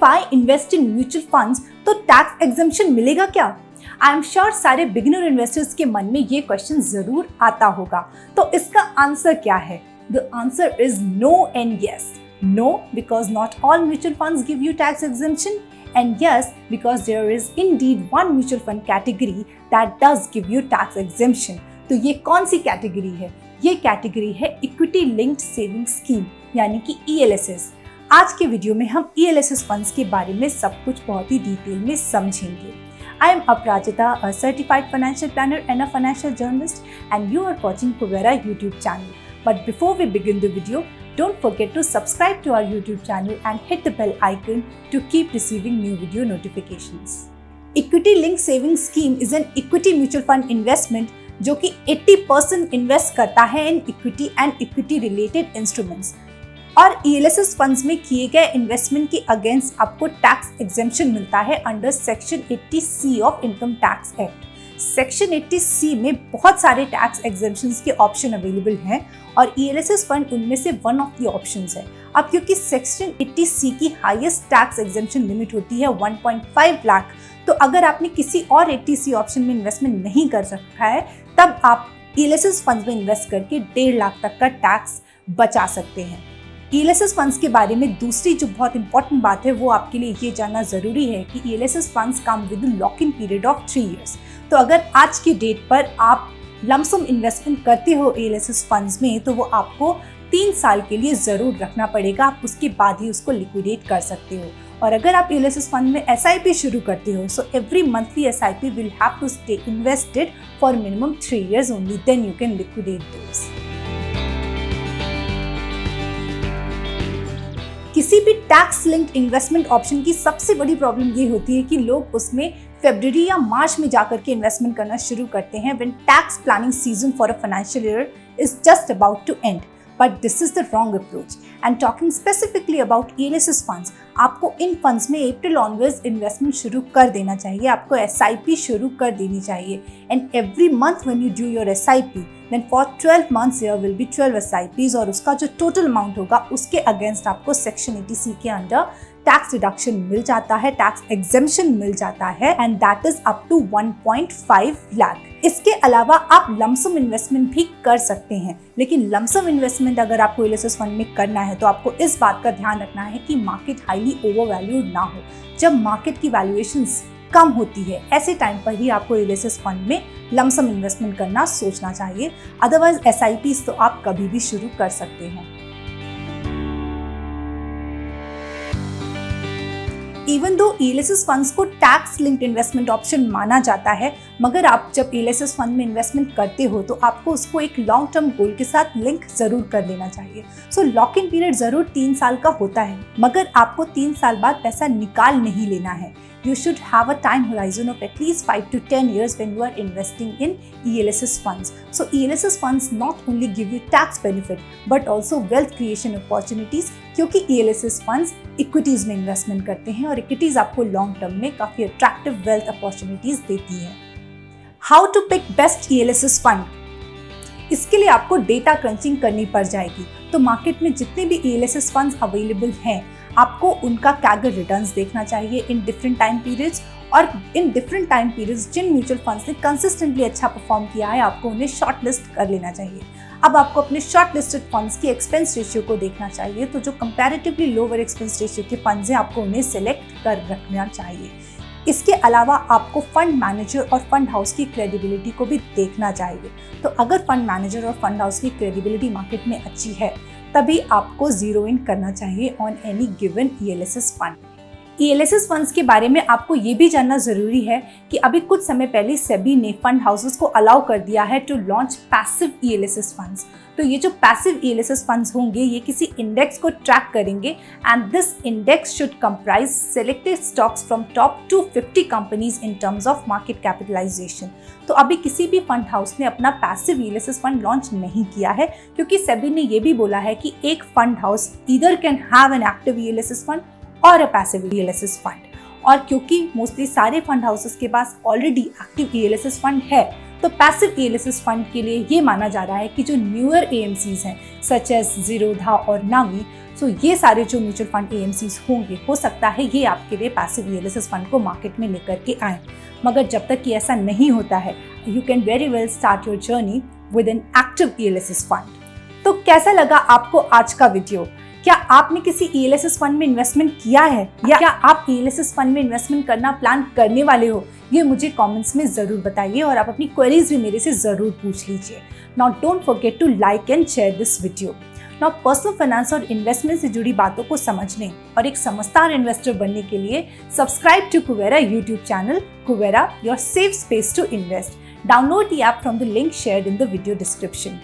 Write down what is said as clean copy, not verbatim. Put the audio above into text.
I invest in mutual funds तो tax exemption मिलेगा क्या? आई एम श्योर सारे बिगिनर इन्वेस्टर्स के मन में ये क्वेश्चन जरूर आता होगा। तो इसका आंसर क्या है? The answer is no and yes. No, because not all mutual funds give you tax exemption, and yes, because there is indeed one mutual fund category that does give you tax exemption. तो ये कौन सी category है? ये category है equity linked saving scheme यानी कि ELSS। आज के वीडियो में हम ELSS फंड्स के बारे में सब कुछ बहुत ही डिटेल में समझेंगे। I am Aparajita, a certified financial planner and a financial journalist, and you are watching Kuvera YouTube channel. But before we begin the video, don't forget to subscribe to our YouTube channel and hit the bell icon to keep receiving new video notifications. Equity Linked Savings Scheme is an equity mutual fund investment जो कि 80% invest करता है in equity and equity related instruments. और ELSS funds में किए गए investment के against आपको टैक्स एग्जेम्पशन मिलता है under section 80C of income tax act. Section 80C में बहुत सारे टैक्स एग्जेम्पशंस के ऑप्शन अवेलेबल हैं और ELSS फंड उनमें से वन ऑफ द ऑप्शंस है। अब क्योंकि सेक्शन 80C की हाईएस्ट टैक्स एग्जेम्पशन लिमिट होती है 1.5 लाख, तो अगर आपने किसी और 80C ऑप्शन में इन्वेस्टमेंट नहीं कर रखा है तब आप ELSS फंड्स में इन्वेस्ट करके 1.5 लाख तक का टैक्स बचा सकते हैं। ELSS फंड्स के बारे में दूसरी जो बहुत इंपॉर्टेंट बात है वो आपके लिए ये जानना ज़रूरी है कि ELSS funds come with lock in period of 3 years. तो अगर आज की डेट पर आप लमसम इन्वेस्टमेंट करते हो ELSS फंड्स में तो वो आपको 3 साल के लिए ज़रूर रखना पड़ेगा, आप उसके बाद ही उसको लिक्विडेट कर सकते हो। और अगर आप ELSS फंड में SIP शुरू करते हो so every monthly SIP will have to stay invested for minimum 3 years only, then you can liquidate those. किसी भी टैक्स लिंक्ड इन्वेस्टमेंट ऑप्शन की सबसे बड़ी प्रॉब्लम ये होती है कि लोग उसमें फरवरी या मार्च में जाकर के इन्वेस्टमेंट करना शुरू करते हैं when tax planning season for a financial year is just about to end. But this is the wrong approach and talking specifically about ELSS funds, आपको इन फंड्स में अप्रैल ऑनवर्ड्स इन्वेस्टमेंट शुरू कर देना चाहिए, आपको SIP शुरू कर देनी चाहिए। And every month when you do your SIP then for 12 months there will be 12 SIPs और उसका जो टोटल अमाउंट होगा उसके अगेंस्ट आपको सेक्शन 80C के अंडर टैक्स रिडक्शन मिल जाता है, टैक्स एग्जेम्पशन मिल जाता है and that is up to 1.5 lakh. इसके अलावा आप लमसम इन्वेस्टमेंट भी कर सकते हैं, लेकिन लमसम इन्वेस्टमेंट अगर आपको ELSS फंड में करना है तो आपको इस बात का ध्यान रखना है कि मार्केट हाईली ओवरवैल्यूड ना हो। जब मार्केट की वैल्यूएशंस कम होती है ऐसे टाइम पर ही आपको ELSS फंड में लमसम इन्वेस्टमेंट करना सोचना चाहिए, अदरवाइज SIPs तो आप कभी भी शुरू कर सकते हैं। इवन दो ELSS फंड्स को टैक्स लिंक्ड इन्वेस्टमेंट ऑप्शन माना जाता है, मगर आप जब ELSS फंड में इन्वेस्टमेंट करते हो तो आपको उसको एक लॉन्ग टर्म गोल के साथ लिंक जरूर कर लेना चाहिए। सो लॉक इन पीरियड जरूर 3 साल का होता है, मगर आपको 3 साल बाद पैसा निकाल नहीं लेना है। You should have a time horizon of at least 5 to 10 years when you are investing in ELSS funds. So ELSS funds not only give you tax benefit but also wealth creation opportunities, क्योंकि ELSS funds equities में investment करते हैं और equities आपको long term में काफी attractive wealth opportunities देती है। How to pick best ELSS fund? इसके लिए आपको डेटा क्रंचिंग करनी पड़ जाएगी। तो मार्केट में जितने भी ELSS फंड्स अवेलेबल हैं आपको उनका कैगर रिटर्न्स देखना चाहिए इन डिफरेंट टाइम पीरियड्स, और इन डिफरेंट टाइम पीरियड्स जिन म्यूचुअल फंड्स ने कंसिस्टेंटली अच्छा परफॉर्म किया है आपको उन्हें शॉर्ट लिस्ट कर लेना चाहिए। अब आपको अपने शॉर्ट लिस्टेड फंड्स की एक्सपेंस रेशियो को देखना चाहिए, तो जो कंपैरेटिवली लोअर एक्सपेंस रेशियो के फंड्स हैं आपको उन्हें सिलेक्ट कर रखना चाहिए। इसके अलावा आपको फंड मैनेजर और फंड हाउस की क्रेडिबिलिटी को भी देखना चाहिए। तो अगर फंड मैनेजर और फंड हाउस की क्रेडिबिलिटी मार्केट में अच्छी है तभी आपको जीरो इन करना चाहिए on any given ELSS fund. ELSS funds के बारे में आपको ये भी जानना जरूरी है कि अभी कुछ समय पहले सेबी ने फंड हाउसेस को अलाउ कर दिया है to launch passive ELSS funds. तो ये जो पैसिव ELSS फंड्स होंगे ये किसी इंडेक्स को ट्रैक करेंगे and this index should comprise selected stocks from top 250 companies in terms of market capitalisation. तो अभी किसी भी फंड हाउस ने अपना पैसिव ELSS फंड लॉन्च नहीं किया है, क्योंकि सेबी ने ये भी बोला है कि एक fund house either can have an active ELSS fund और अ पैसिव ELSS फंड। और क्योंकि मोस्टली सारे फंड हाउसेस के पास ऑलरेडी एक्टिव ELSS फंड है तो पैसिव ELSS फंड के लिए ये माना जा रहा है कि जो न्यूअर AMCs हैं सच एज जीरोधा और नावी, सो ये सारे जो म्यूचुअल फंड AMCs होंगे, हो सकता है ये आपके लिए पैसिव ELSS फंड को मार्केट में लेकर के आए। मगर जब तक कि ऐसा नहीं होता है, you can very well start your journey with an active ELSS fund. तो कैसा लगा आपको आज का वीडियो? क्या आपने किसी ELSS फंड में इन्वेस्टमेंट किया है या क्या आप ELSS फंड में इन्वेस्टमेंट करना प्लान करने वाले हो? ये मुझे कमेंट्स में ज़रूर बताइए और आप अपनी क्वेरीज भी मेरे से ज़रूर पूछ लीजिए। Now don't forget to like and share this video. Now personal finance और इन्वेस्टमेंट से जुड़ी बातों को समझने और एक समझदार इन्वेस्टर बनने के लिए subscribe to Kuvera YouTube channel, Kuvera your safe space to invest. Download the app from the link shared in the video description.